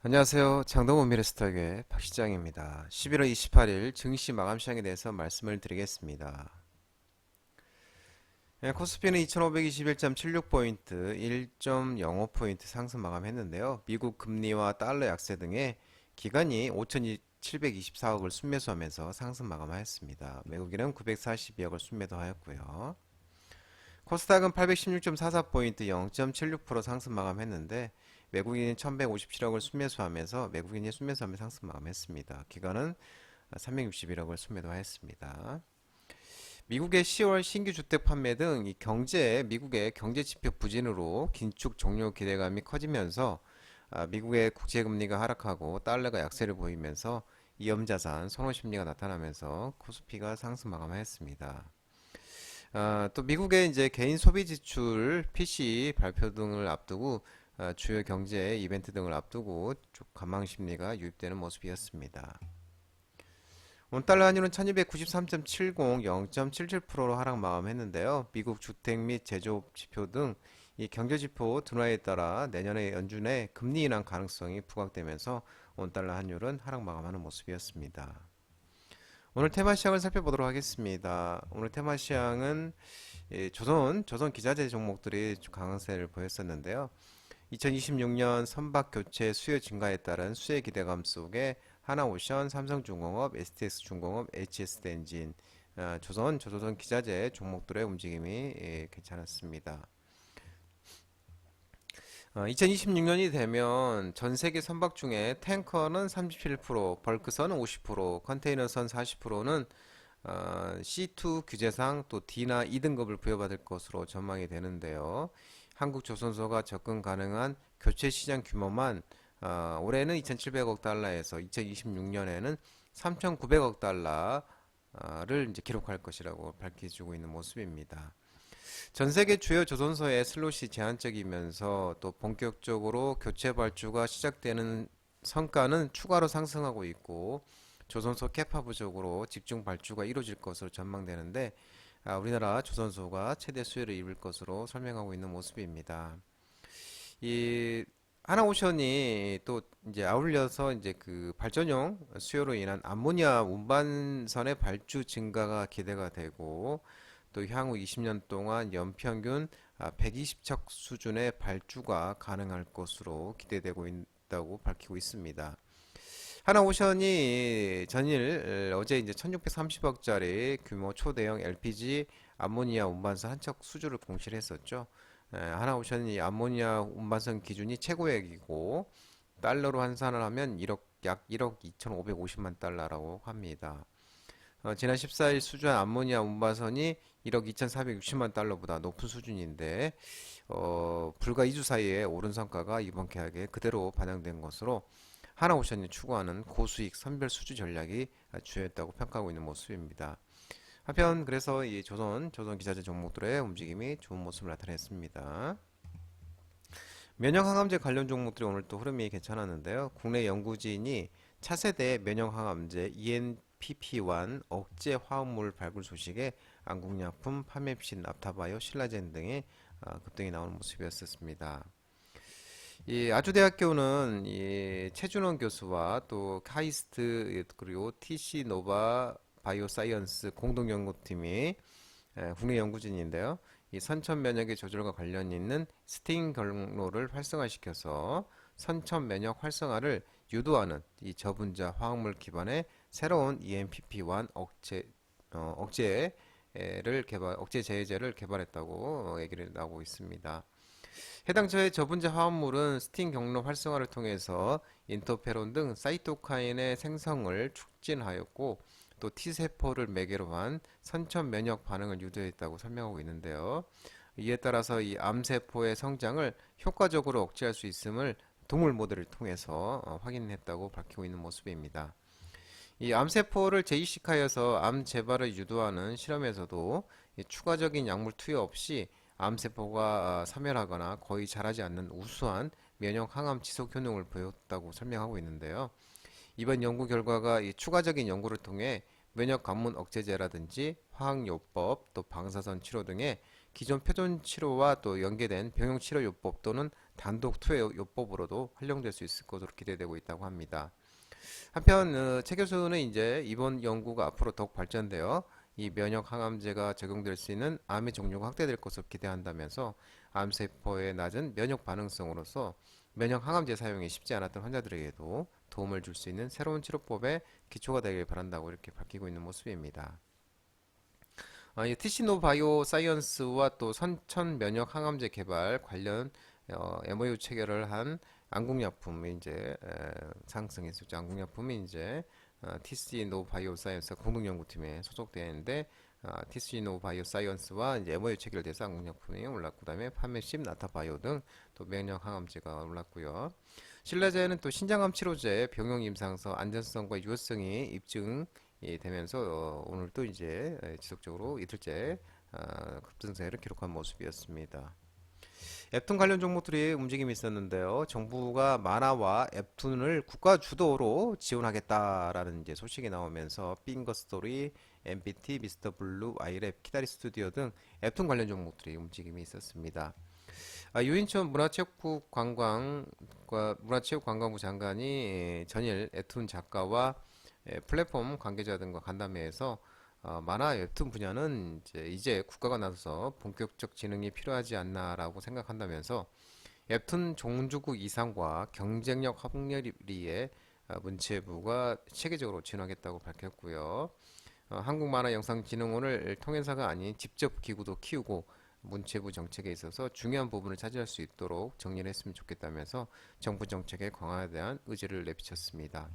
안녕하세요. 장동원 미래스탁의 박시장입니다. 11월 28일 증시 마감 시장에 대해서 말씀을 드리겠습니다. 코스피는 2521.76포인트, 1.05포인트 상승 마감했는데요. 미국 금리와 달러 약세 등의 기관이 5,724억을 순매수하면서 상승 마감하였습니다. 외국인은 942억을 순매도하였고요. 코스닥은 816.44포인트 0.76% 상승 마감했는데 외국인이 1157억을 순매수하면서 외국인이 순매수하며 상승 마감했습니다. 기관은 361억을 순매도하였습니다. 미국의 10월 신규 주택 판매 등 미국의 경제 지표 부진으로 긴축 종료 기대감이 커지면서 미국의 국채금리가 하락하고 달러가 약세를 보이면서 위험자산 선호 심리가 나타나면서 코스피가 상승 마감하였습니다. 또 미국의 이제 개인 소비 지출 PC 발표 등을 앞두고 주요 경제 이벤트 등을 앞두고 쭉 관망 심리가 유입되는 모습이었습니다. 원달러 환율은 1293.70, 0.77%로 하락 마감했는데요. 미국 주택 및 제조업 지표 등 이 경제 지표 둔화에 따라 내년의 연준의 금리 인하 가능성이 부각되면서 원달러 환율은 하락 마감하는 모습이었습니다. 오늘 테마 시장을 살펴보도록 하겠습니다. 오늘 테마 시장은 조선 기자재 종목들이 강세를 보였었는데요. 2026년 선박 교체 수요 증가에 따른 수혜 기대감 속에 하나오션, 삼성중공업, STS중공업, HS대엔진, 조선 기자재 종목들의 움직임이 괜찮았습니다. 2026년이 되면 전 세계 선박 중에 탱커는 37%, 벌크선은 50%, 컨테이너선 40%는 C2 규제상 또 D나 E 등급을 부여받을 것으로 전망이 되는데요. 한국조선소가 접근 가능한 교체 시장 규모만 올해는 2,700억 달러에서 2026년에는 3,900억 달러를 이제 기록할 것이라고 밝혀주고 있는 모습입니다. 전 세계 주요 조선소의 슬롯이 제한적이면서 또 본격적으로 교체 발주가 시작되는 성과는 추가로 상승하고 있고 조선소 캐파 부족으로 집중 발주가 이루어질 것으로 전망되는데 우리나라 조선소가 최대 수혜를 입을 것으로 설명하고 있는 모습입니다. 이 하나오션이 또 이제 아울러서 이제 그 발전용 수요로 인한 암모니아 운반선의 발주 증가가 기대가 되고 또 향후 20년 동안 연평균 120척 수준의 발주가 가능할 것으로 기대되고 있다고 밝히고 있습니다. 하나오션이 전일 어제 이제 1630억짜리 규모 초대형 LPG 암모니아 운반선 한 척 수주를 공시를 했었죠. 하나오션이 암모니아 운반선 기준이 최고액이고 달러로 환산을 하면 약 1억 2,550만 달러라고 합니다. 지난 14일 수주한 암모니아 운반선이 1억 2,460만 달러보다 높은 수준인데 불과 2주 사이에 오른 성과가 이번 계약에 그대로 반영된 것으로 하나오션이 추구하는 고수익 선별 수주 전략이 주요했다고 평가하고 있는 모습입니다. 한편 그래서 이 조선 기자재 종목들의 움직임이 좋은 모습을 나타냈습니다. 면역항암제 관련 종목들이 오늘 또 흐름이 괜찮았는데요. 국내 연구진이 차세대 면역항암제 ENPP1 억제 화합물 발굴 소식에 안국약품, 파맵신, 납타바이오, 신라젠 등의 급등이 나오는 모습이었습니다. 이 아주대학교는 이 최준원 교수와 또 카이스트 그리고 TC 노바 바이오사이언스 공동연구팀이 국내 연구진인데요. 이 선천 면역의 조절과 관련 있는 스팅 경로를 활성화시켜서 선천 면역 활성화를 유도하는 이 저분자 화학물 기반의 새로운 EMPP1 억제 제제를 개발했다고 얘기를 나오고 있습니다. 해당 저분자 화합물은 스팅 경로 활성화를 통해서 인터페론 등 사이토카인의 생성을 촉진하였고 또 T세포를 매개로 한 선천 면역 반응을 유도했다고 설명하고 있는데요. 이에 따라서 이 암세포의 성장을 효과적으로 억제할 수 있음을 동물 모델을 통해서 확인했다고 밝히고 있는 모습입니다. 이 암세포를 재이식하여서 암 재발을 유도하는 실험에서도 추가적인 약물 투여 없이 암세포가 사멸하거나 거의 자라지 않는 우수한 면역 항암 지속 효능을 보였다고 설명하고 있는데요. 이번 연구 결과가 이 추가적인 연구를 통해 면역 관문 억제제라든지 화학요법 또 방사선 치료 등의 기존 표준 치료와 또 연계된 병용 치료 요법 또는 단독 투여 요법으로도 활용될 수 있을 것으로 기대되고 있다고 합니다. 한편 최 교수는 이제 이번 연구가 앞으로 더욱 발전되어 이 면역 항암제가 적용될 수 있는 암의 종류가 확대될 것으로 기대한다면서 암세포의 낮은 면역 반응성으로서 면역 항암제 사용이 쉽지 않았던 환자들에게도 도움을 줄 수 있는 새로운 치료법의 기초가 되길 바란다고 이렇게 밝히고 있는 모습입니다. 이 티시노 바이오 사이언스와 또 선천 면역 항암제 개발 관련 MOU 체결을 한 안국약품이 이제 상승했었죠. 안국약품이 이제 TC노 바이오 사이언스 공동연구팀에 소속되어 있는데 TC노 바이오 사이언스와 이제 MOU 체결돼서 안국약품이 올랐고, 그다음에 파메십, 나타바이오 등 또 면역 항암제가 올랐고요. 신라제는 또 신장암 치료제 병용 임상서 안전성과 유효성이 입증이 되면서 오늘 또 이제 지속적으로 이틀째 급등세를 기록한 모습이었습니다. 웹툰 관련 종목들이 움직임이 있었는데요. 정부가 만화와 웹툰을 국가 주도로 지원하겠다라는 이제 소식이 나오면서 빙거스토리, MBT, 미스터 블루, 아이랩, 키다리 스튜디오 등 웹툰 관련 종목들이 움직임이 있었습니다. 유인천 문화체육관광부 장관이 전일 웹툰 작가와 플랫폼 관계자 등과 간담회에서 만화 웹툰 분야는 이제 국가가 나서서 본격적 진흥이 필요하지 않나라고 생각한다면서 웹툰 종주국 이상과 경쟁력 확대를 문체부가 체계적으로 지원하겠다고 밝혔고요. 한국만화영상진흥원을 통행사가 아닌 직접 기구도 키우고 문체부 정책에 있어서 중요한 부분을 차지할 수 있도록 정리를 했으면 좋겠다면서 정부 정책의 강화에 대한 의지를 내비쳤습니다.